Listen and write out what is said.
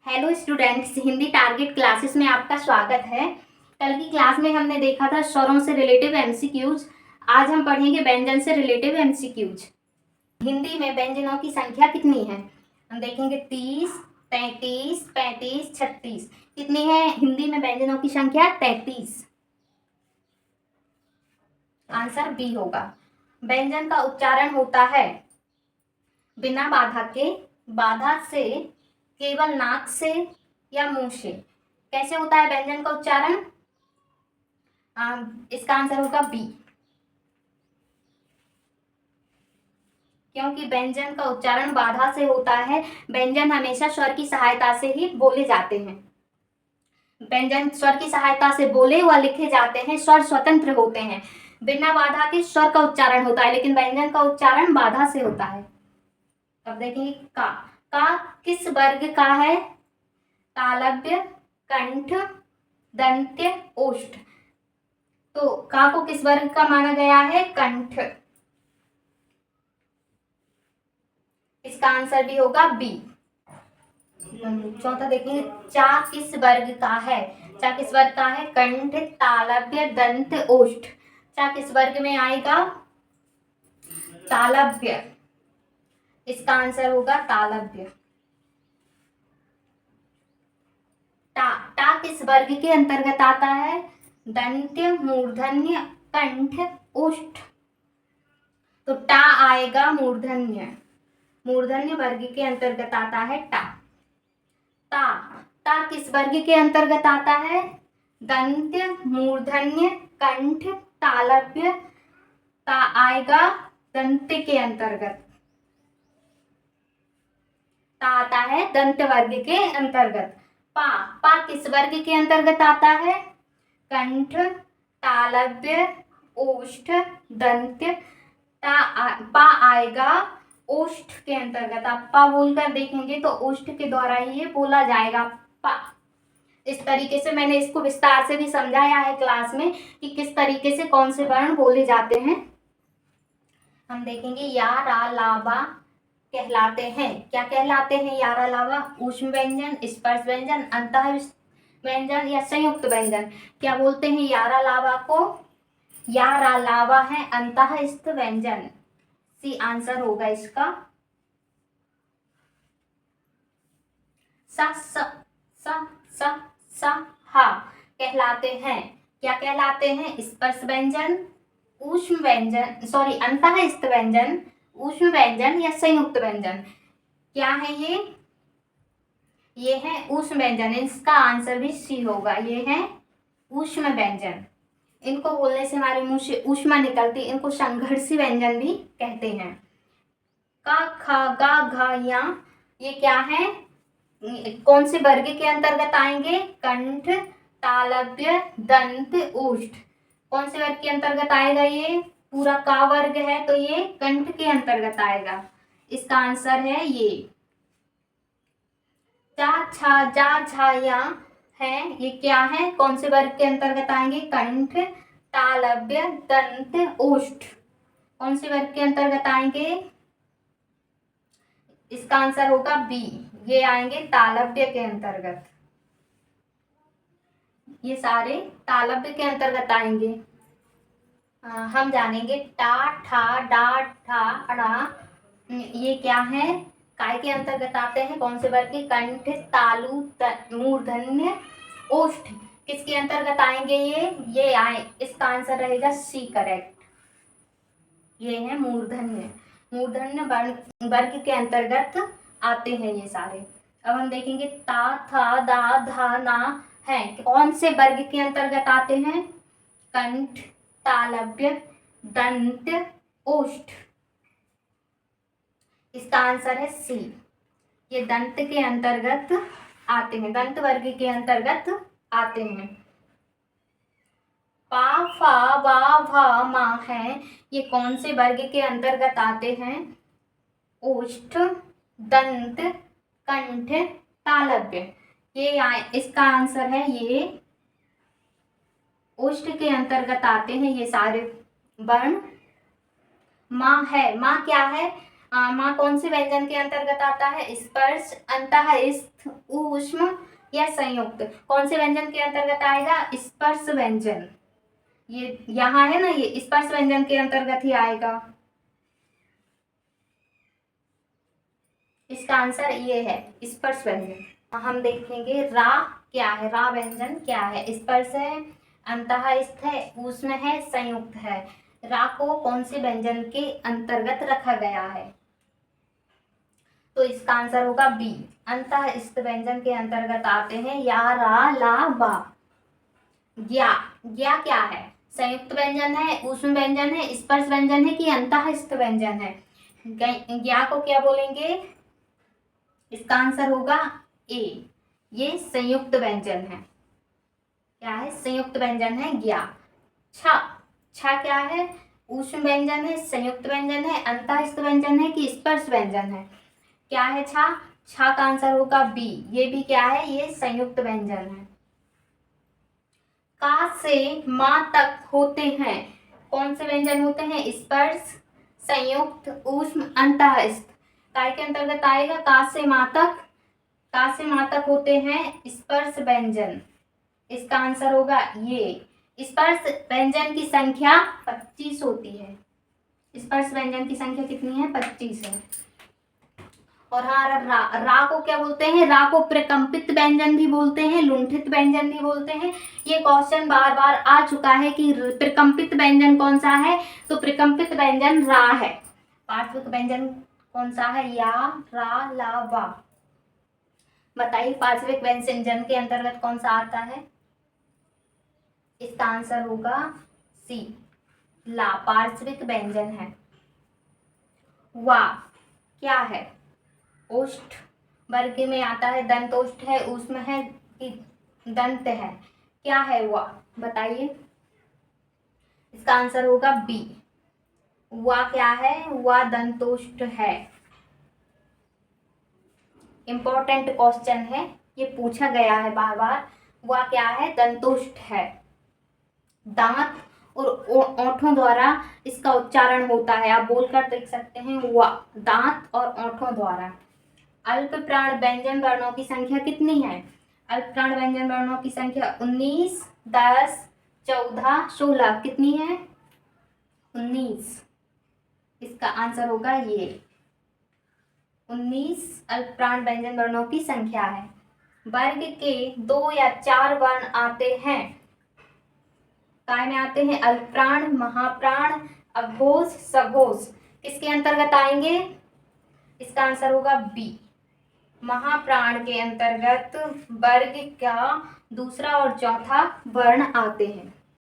Hello students, Hindi target classes में आपका स्वागत है। कल की क्लास में हमने देखा था स्वरों से रिलेटिव एमसीक्यूज। आज हम पढ़ेंगे व्यंजन से रिलेटिव एमसीक्यूज। हिंदी में व्यंजनों की संख्या कितनी है? हम देखेंगे 30, 33, 35, 36। कितनी है हिंदी में व्यंजनों की संख्या? 33। आंसर बी होगा। व्यंजन का उच्चारण होता है बिना बाधा के, बाधा से, केवल नाक से या मुंह से। कैसे होता है व्यंजन का उच्चारण? इसका आंसर होगा बी, क्योंकि व्यंजन का उच्चारण बाधा से होता है। व्यंजन हमेशा स्वर की सहायता से ही बोले जाते हैं। व्यंजन स्वर की सहायता से बोले व लिखे जाते हैं। स्वर स्वतंत्र होते हैं। बिना बाधा के स्वर का उच्चारण होता है, लेकिन व्यंजन का उच्चारण बाधा से होता है। अब देखेंगे का किस वर्ग का है? तालव्य, कंठ, दंत्य, ओष्ठ। तो का को किस वर्ग का माना गया है? कंठ। इसका आंसर भी होगा बी। चौथा देखेंगे, चा किस वर्ग का है? चा किस वर्ग का है? कंठ, तालव्य, दंत, ओष्ठ। चा किस वर्ग में आएगा? तालव्य। इसका आंसर होगा तालव्य। टा किस वर्ग के अंतर्गत आता है? दंत्य, मूर्धन्य, कंठ, ओष्ठ। तो टा आएगा मूर्धन्य। मूर्धन्य वर्ग के अंतर्गत आता है टा। ता ता किस वर्ग के अंतर्गत आता है? दंत्य, मूर्धन्य, कंठ, तालव्य। ता आएगा दंत्य के अंतर्गत। ता आता है दंत वर्ग के अंतर्गत। पा किस वर्ग के अंतर्गत आता है? कंठ, तालव्य, ओष्ठ, दंत्य। पा आएगा ओष्ठ के अंतर्गत। आप पा बोलकर देखेंगे तो ओष्ठ के द्वारा ही ये बोला जाएगा, पा। इस तरीके से मैंने इसको विस्तार से भी समझाया है क्लास में कि किस तरीके से कौन से वर्ण बोले जाते हैं। हम देखेंगे या, रा, ला, बा कहलाते हैं। क्या कहलाते हैं? या, रा, ला, बा ऊष्म व्यंजन, स्पर्श व्यंजन, अंतः व्यंजन या संयुक्त व्यंजन। क्या बोलते हैं या, रा, ला, बा को? या, रा, ला, बा है अंतःस्थ व्यंजन। सी आंसर होगा इसका। सा स स स स हा कहलाते हैं। क्या कहलाते हैं? स्पर्श व्यंजन, ऊष्म व्यंजन, सॉरी अंतःस्थ व्यंजन, ऊष्म व्यंजन या संयुक्त व्यंजन। क्या है ये है ऊष्म व्यंजन। इसका आंसर भी सी होगा। ये है ऊष्म व्यंजन। इनको बोलने से हमारे मुंह से ऊष्मा निकलती, इनको संघर्षी व्यंजन भी कहते हैं। का, खा, गा, घा, या ये क्या है? कौन से वर्ग के अंतर्गत आएंगे? कंठ, तालव्य, दंत, ओष्ठ। कौन से वर्ग के अंतर्गत आएगा? ये पूरा का वर्ग है तो ये कंठ के अंतर्गत आएगा। इसका आंसर है ये। जा, छा, जा, झा, या है, ये क्या है? कौन से वर्ग के अंतर्गत आएंगे? कंठ, तालव्य, दंत, ओष्ठ। कौन से वर्ग के अंतर्गत आएंगे? इसका आंसर होगा बी। ये आएंगे तालव्य के अंतर्गत। ये सारे तालव्य के अंतर्गत आएंगे। हम जानेंगे टा, ठा, डा, ठा, अड़ा। ये क्या है? काय के अंतर्गत आते हैं? कौन से वर्ग के? कंठ, तालु, मूर्धन्य, ओष्ठ। किसके अंतर्गत आएंगे ये आए। इसका आंसर रहेगा सी, करेक्ट। ये है मूर्धन्य। मूर्धन्य वर्ग के अंतर्गत आते हैं ये सारे। अब हम देखेंगे ता, था, दा, धा, ना है, कौन से वर्ग के अंतर्गत आते हैं? कंठ, तालव्य, दंत, ओष्ठ। इसका आंसर है सी। ये दंत के अंतर्गत आते हैं, दंत वर्ग के अंतर्गत आते हैं। पा, फा, बा, भा, मा है, ये कौन से वर्ग के अंतर्गत आते हैं? ओष्ठ, दंत, कंठ, तालव्य। इसका आंसर है ये ओष्ठ के अंतर्गत आते हैं ये सारे वर्ण। माँ है, माँ क्या है? माँ कौन से व्यंजन के अंतर्गत आता है? स्पर्श, अंतःस्थ, ऊष्म या संयुक्त? कौन से व्यंजन के अंतर्गत आएगा? स्पर्श व्यंजन। ये यहाँ है ना, ये स्पर्श व्यंजन के अंतर्गत ही आएगा। इसका आंसर ये है, स्पर्श व्यंजन। हम देखेंगे रा क्या है, रा व्यंजन क्या है? स्पर्श है, अंतःस्थ है, ऊष्म है, संयुक्त है। रा को कौन से व्यंजन के अंतर्गत रखा गया है? तो इसका आंसर होगा बी, अंतःस्थ व्यंजन के अंतर्गत आते हैं या, रा, ला, वा। ज्ञा, ज्ञा क्या है? संयुक्त व्यंजन है, ऊष्म व्यंजन है, स्पर्श व्यंजन है कि अंतःस्थ व्यंजन है? ज्ञा को क्या बोलेंगे? इसका आंसर होगा ए, ये संयुक्त व्यंजन है। क्या है? संयुक्त व्यंजन है ज्ञा। छा, छा क्या है? ऊष्म व्यंजन है, संयुक्त व्यंजन है, अंतःस्थ व्यंजन है कि स्पर्श व्यंजन है? क्या है छा? छा का आंसर होगा बी, ये भी क्या है? ये संयुक्त व्यंजन है। का से माँ तक होते हैं, कौन से व्यंजन होते हैं? स्पर्श, संयुक्त, ऊष्म, अंतःस्थ। काय के अंतर्गत आएगा? का से माँ तक, का से माँ तक होते हैं स्पर्श व्यंजन। इसका आंसर होगा ये। स्पर्श व्यंजन की संख्या 25 होती है। स्पर्श व्यंजन की संख्या कितनी है? 25 है। और हाँ, रा को क्या बोलते हैं? रा को प्रकंपित व्यंजन भी बोलते हैं, लुंठित व्यंजन भी बोलते हैं। ये क्वेश्चन बार बार आ चुका है कि प्रकंपित व्यंजन कौन सा है? तो प्रकंपित व्यंजन रा है। पार्श्विक व्यंजन कौन सा है? या, रा, ला, वा। बताइए पार्श्विक व्यंजन के अंतर्गत कौन सा आता है? इसका आंसर होगा सी, ला, पार्श्विक व्यंजन है। वा क्या है? ओष्ठ वर्ग में आता है, दंतोष्ठ है, ऊष्म है कि दंत है? क्या है वह? बताइए। इसका आंसर होगा बी, वह क्या है? वह दंतोष्ठ है। इंपॉर्टेंट क्वेश्चन है, ये पूछा गया है बार बार। वह क्या है? दंतोष्ठ है। दांत और ओठों द्वारा इसका उच्चारण होता है, आप बोलकर देख सकते हैं, वह, दांत और ओठों द्वारा। अल्प प्राण व्यंजन वर्णों की संख्या कितनी है? अल्प प्राण व्यंजन वर्णों की संख्या 19, 10, 14, 16। कितनी है? 19। इसका आंसर होगा ये, 19 अल्प प्राण व्यंजन वर्णों की संख्या है। वर्ग के 2 या 4 वर्ण आते हैं, काय में आते हैं? अल्प प्राण, महाप्राण, अघोष, सघोष। किसके अंतर्गत आएंगे? इसका आंसर होगा बी, महाप्राण के अंतर्गत वर्ग का दूसरा और चौथा वर्ण आते हैं।